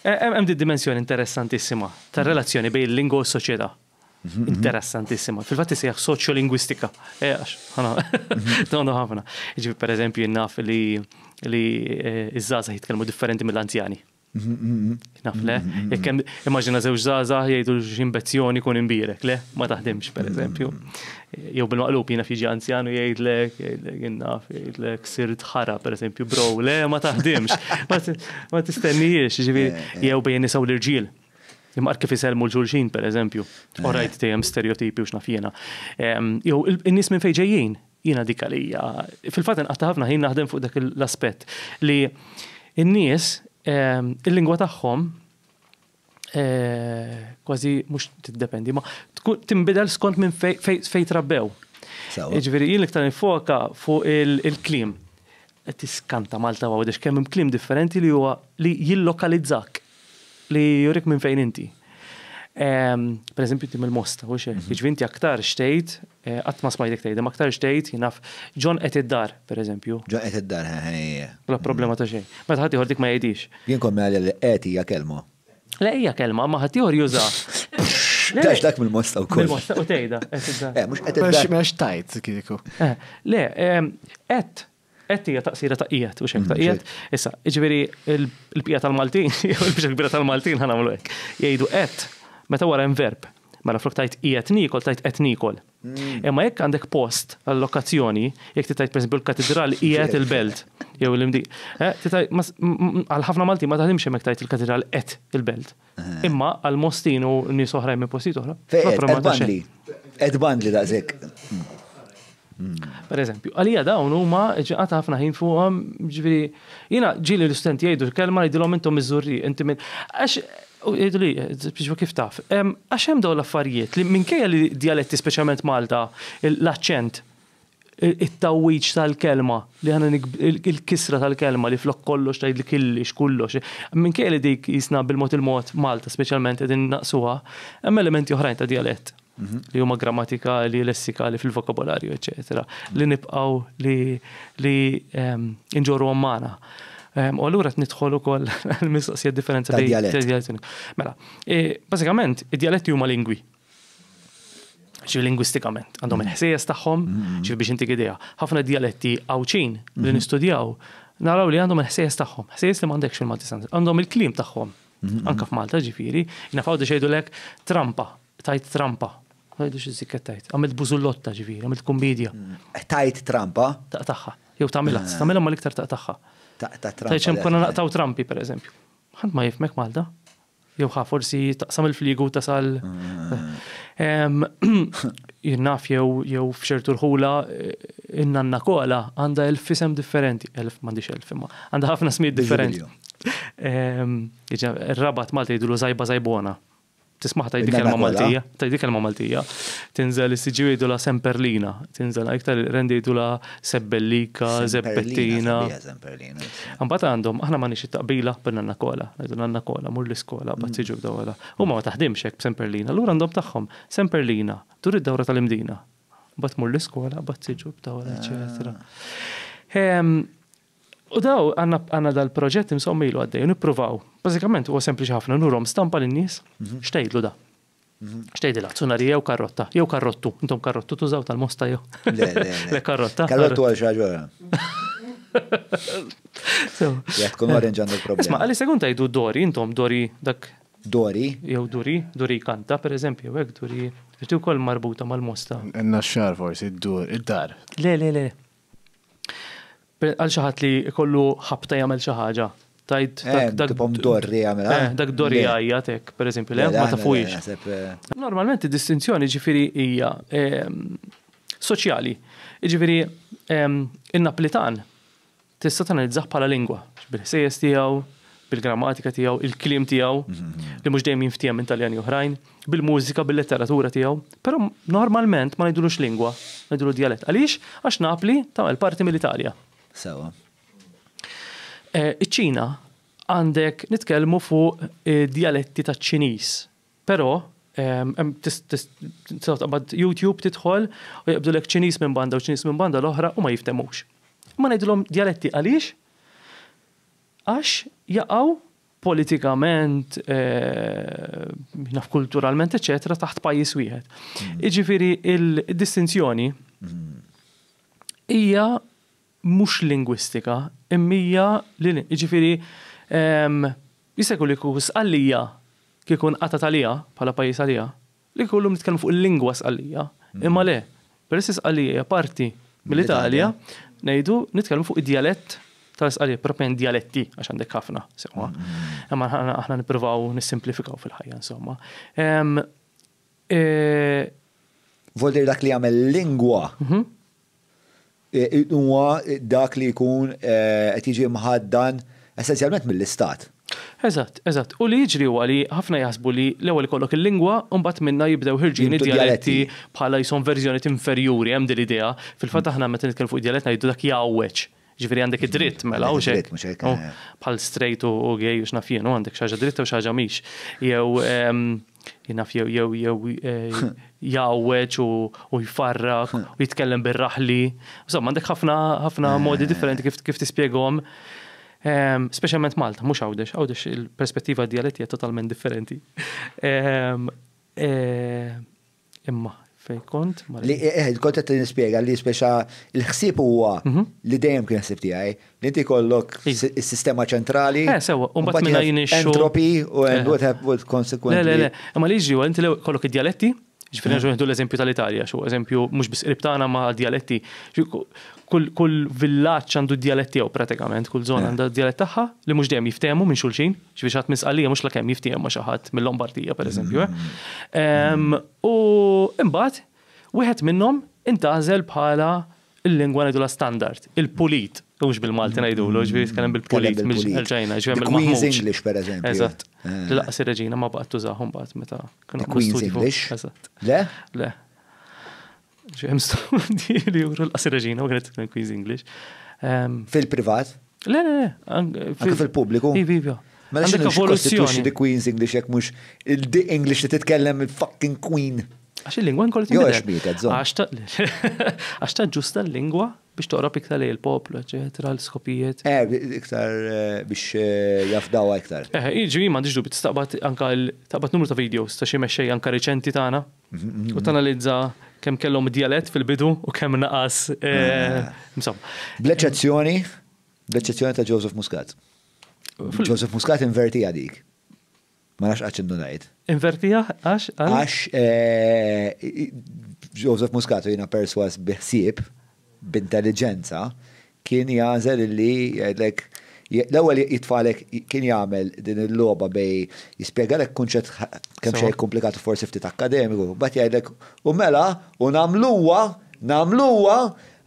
Hemm di dimensjoni interessantissima tar-relazzjoni bejn il-lingwa u s-soċjetà. Interessantissima. Fil-fatt isejjaħ soċjolingwistika. Tonu ħafna. Ġifi per eżempju naf li iż-żgħażagħ jitkellmu differenti mill-anzjani. Naf le? Jekk hemm immaġina żewġ żgħażagħ jgħidu x'imbezzjoni kun imbirek, le? Ma taħdimx pereżempju. Jew bil-maqlub jiena jiġi anzjan u jgħidlek sirt ħara pereżempju bro, le ma taħdimx. Ma tistennijiex, ġifieri jew bejn nisa u l-irġiel. Imma kif isellmu l-ġulxin, per eżempju, orajt tejem stereotipi u xnafjena. Jew in-nies minn fejn ġejjin, jiena dik għalija. Fil-fatt inqatta' ħafna ħin naħdem fuq dak l-aspett li n-nies il-lingwa tagħhom kważi mhux tiddependi, ma tinbidel skont minn fejn trabbew. Jiġifieri jien iktar nifoka fuq il-kliem. Qed tiskanta Malta għawdex kemm hemm kliem differenti li huwa li jillokalizzak. Li jurik minn fejn inti. Per eżempju, tim il-mosta, u xej. Iġvinti aktar xtejt, għatma smajtek tejdem, aktar xtejt, jinaf John et id-dar, per eżempju. John et id-dar, ħajja. La problema ta' xej. Ma ħati ħordik ma jgħidix. Jien kom għalli li et hija kelma. Le hija kelma, ma ħati ħor juża. Tax dak mill-mosta u koll. Mill-mosta u tejda, et id-dar. Mux et id-dar. Mex tajt, kidiku. Le, hija taqsira ta' qiegħed u xejn ta' qiegħed. Issa, jiġifieri il-bqija tal-Maltin, jew il-biċa kbira tal-Maltin ħanagħmlu hekk. Jgħidu qed meta wara hemm verb. Mela flok tajt qiegħed nikol tajt qed nikol. Imma jekk għandek post għall-lokazzjoni, jekk titgħid pereżempju l-katedral qiegħed il-belt jew l-imdi. Għal ħafna Malti ma taħdimx hemmhekk tajt il-katedral qed il-belt. Imma għal Mostin u nies oħrajn minn postijiet oħra. Ed bandli daqshekk. Per eżempju, għalija dawn huma ġaqata ħafna ħin fuqhom, ġifieri jiena ġieli l-istudenti jgħidu kelma jgħidulhom intom miżurri, inti minn għax jgħidu li biex kif taf. Għax hemm dawn l-affarijiet li minkejja li dialetti speċjalment Malta, l-aċċent, it-tawwiġ tal-kelma, li ħana il-kisra tal-kelma li flok kollox tgħid li killix kollox. Minkejja li dik jisna bil-mod il-mod Malta speċjalment qegħdin naqsuha, hemm elementi oħrajn ta' dialett. Li huma grammatikali, lessikali fil-vokabolarju, eccetera. Li nibqgħu li inġorru għammana. U allura nidħol ukoll l-mistoqsija differenza bejn dialetti. Mela, bażikament id-dialetti huma lingwi. Ġi lingwistikament, għandhom il-ħsejjes tagħhom, ġi biex intik idea. Ħafna dialetti għawċin li nistudjaw, naraw li għandhom il-ħsejjes tagħhom, ħsejjes li m'għandekx fil-Malti, għandhom il-kliem tagħhom. Anka f'Malta ġifieri, jnafgħu xejdulek trampa, tajt trampa. Għajdu xizziket tajt. Għamilt buzullotta ġifieri, għamilt kumbidja. Tajt trampa? Taqtaħħa. Jew tagħmilha ma l-iktar taqtaħħa. Taqtaħħa. Tajt xem konna naqtaw trampi, per eżempju. Ħadd ma jifmek Malta. Jew forsi taqsam il-fliegu tasal. Jinnaf jew f'ċertu rħula in-nanna kola għandha 1000 isem differenti. 1000 m'għandix 1000 imma għandha ħafna smiet differenti. Ir-rabat Malta jgħidu żajba żajbona. Tismaħ tajdi kelma Maltija, tinżel is-siġi jgħidu la semperlina, tinżel iktar rendi jgħidu la sebbellika, zeppettina. Mbagħad għandhom, aħna m'għandniex it-taqbila b'nanna kola, jgħidu nanna kola, mur l-iskola, bad tiġu b'dawla. Huma ma taħdimx hekk b'semperlina, allura għandhom tagħhom semperlina, tur id-dawra tal-imdina. Bad mur l-iskola, bad tiġu b'dawla, eċetera. U daw għanna dal-proġett insommilu għaddej, nippruvaw. Bażikament huwa sempliċi ħafna, nurhom stampa lin-nies, xtejdlu da. Xtejdilha, tsunarija jew karrotta, jew karrottu. Intom karrottu tużaw tal-mosta jew. Le karrotta. Karrottu għal xi ħaġa. Jgħid tkun orange għandek problema. Isma' għalli segun tajdu Dori, intom Dori dak. Dori? Jew Dori kanta, per eżempju, hekk Dori. Irtu wkoll marbuta mal-mosta. Naxxar forsi id-dar. Le. Għal xaħat li kollu ħabta jagħmel xi ħaġa. Tajt dak Dorri jagħmilha. Dak Dorri għajjatek, pereżempju, le ma tafux. Normalment id-distinzjoni ġifieri hija soċjali. Jiġifieri in-Napolitan tista' tanalizzaħ bħala lingwa, bil-ħsejjes tiegħu, bil-grammatika tiegħu, il-kliem tiegħu, li mhux dejjem jinftiem minn Taljani oħrajn, bil-mużika, bil-letteratura tiegħu, però normalment ma ngħidulux lingwa, ngħidulu dialett. Għaliex? Għax Napli tagħmel parti mill-Italja. Sewa. Iċ-Ċina għandek nitkellmu fuq dialetti taċ-Ċiniż, però taqbad YouTube tidħol u jibdulek Ċiniż minn banda u Ċiniż minn banda l-oħra u ma jiftemux. Ma ngħidulhom dialetti għaliex? Għax jaqgħu politikament, naf kulturalment, eċetera, taħt pajjiż wieħed. Jiġifieri il-distinzjoni hija mhux lingwistika, immija jiġifieri jista' jkun li kieku sqallija kieku nqatat għalija bħala pajjiż għalija, li kullhom nitkellmu fuq il-lingwa sqallija, imma le, peress sqallija hija parti mill-Italja, ngħidu nitkellmu fuq id-dialett tal-sqalija, propjen dialetti, għax għandek ħafna, sewa. Imma aħna nippruvaw nissimplifikaw fil-ħajja, insomma. Volder dak li għamel lingwa, huwa dak li jkun qed jiġi mħaddan essenzjalment mill-istat. Eżatt. U li jiġri huwa li ħafna jaħsbu li l-ewwel ikollok il-lingwa u mbagħad minna jibdew ħirġin id-dialetti bħala jisom verżjoni inferiuri, hemm din l-idea. Fil-fatt aħna meta nitkellmu fuq id-dialett ngħidu dak jgħawweġ. Ġifieri għandek id-dritt mela u xejn. Bħal straight u gay u x'nafien, u għandek xi ħaġa dritta u xi ħaġa mhix. Jew naf jew jgħawweġ u jfarrak u jitkellem bir-raħli. Insomma għandek ħafna modi differenti kif tispjegahom. Speċjalment Malta, mhux Għawdex il-perspettiva dialetti hija totalment differenti. Imma fej kont? Kont qed nispjega li speċa il-ħsieb huwa li dejjem kien ħsieb tiegħi li inti jkollok is-sistema ċentrali. Sewa, u mbagħad minna jinixxu. Entropy and what consequently. Le, imma li jiġri inti kollok id-dialetti, ġifieri neġgħu l-eżempju tal-Italja, xu eżempju mhux biss qrib tagħna ma' dialetti. Kull villaġġ għandu d-dialett tiegħu pratikament, kull żona għandha d-dialett tagħha li mhux dejjem jiftehmu minn xulxin, ġifieri xi ħadd misqallija mhux lakemm jiftehmu ma' xi ħadd mill-Lombardija pereżempju. U imbagħad wieħed minnhom intażel bħala il-lingwa ngħidulha standard, il-pulit, mhux bil-Malti ngħidulu, ġifieri tkellem bil-pulit mill-ġejna, ġifieri mill-Maħmud. Queen's English pereżempju. Eżatt. Laqas ir-reġina ma baqgħet tużahom mbagħad meta kienu Queen's English. Eżatt. Le? Ġem studi li juru l-qasir reġina u għanet Queen's English. Fil-privat? Le. Anke fil-pubbliku? Iva. Ma l-evoluzzjoni di Queen's English jek mux il-di English li titkellem il-fucking Queen. Għax il-lingwa nkolli Jo xbietet, zon. Għax ta' ġusta l-lingwa biex toqrob iktar li l-poplu, eccetera, l-skopijiet. Iktar biex jafdawa iktar. Iġi, mandiġ dubi, taqbat numru ta' videos ta' xi mexxej anka reċenti tagħna u tanalizza kemm kellhom dialett fil-bidu u kemm naqas. Bl-eċezzjoni ta' Joseph Muscat. Joseph Muscat invertija dik. Ma nafx għax ngħid. Invertija għax? Għax Joseph Muscat jiena perswas biħsieb b'intelligenza kien jażel li l-ewwel jitfalek kien jagħmel din il-logħba bej jispjegalek kunċett kemm xejn komplikatu forsi ftit akademiku, mbagħad jgħidlek u mela u nagħmluha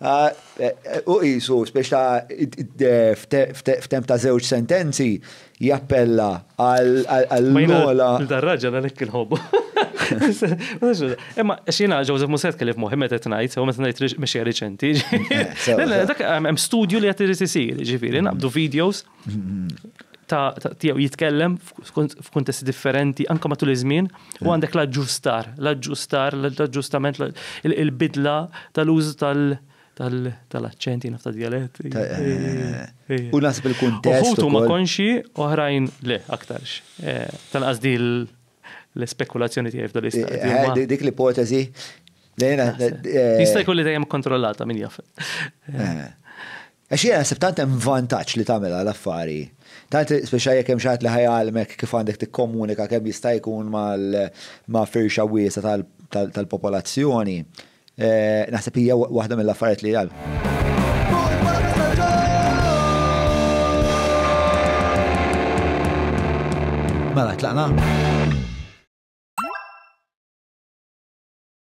u qisu speċta f'temp ta' żewġ sentenzi jappella għall-ola. Il-darraġa għalhekk il-ħobbu. Imma xina Joseph Muscat kelli f'moħħi meta tnajt, u meta ngħid mexxija riċenti. Dak hemm studju li qed irid isir, ġifieri naqbdu videos tiegħu jitkellem f'kuntesti differenti anke matul iż-żmien u għandek l-aġġustament, il-bidla tal-użu tal-aċċenti nafta dialetti. U nasib il-kuntest. Uħutu ma konxi, oħrajn le, aktarx. Tal-qasdi l-spekulazzjoni tiegħi f'dal-istat. Dik l-ipotezi. Jista' jkun li dejjem kontrollata min jaf. Għax jiena nasib tant hemm vantaġġ li tagħmilha l-affari. Tant speċjali jekk hemm xi ħadd li ħajgħalmek kif għandek tikkomunika kemm jista' jkun ma' firxa wiesa tal-popolazzjoni. Naħseb hija waħda mill-affarijiet li jgħal. Mela tlaqna.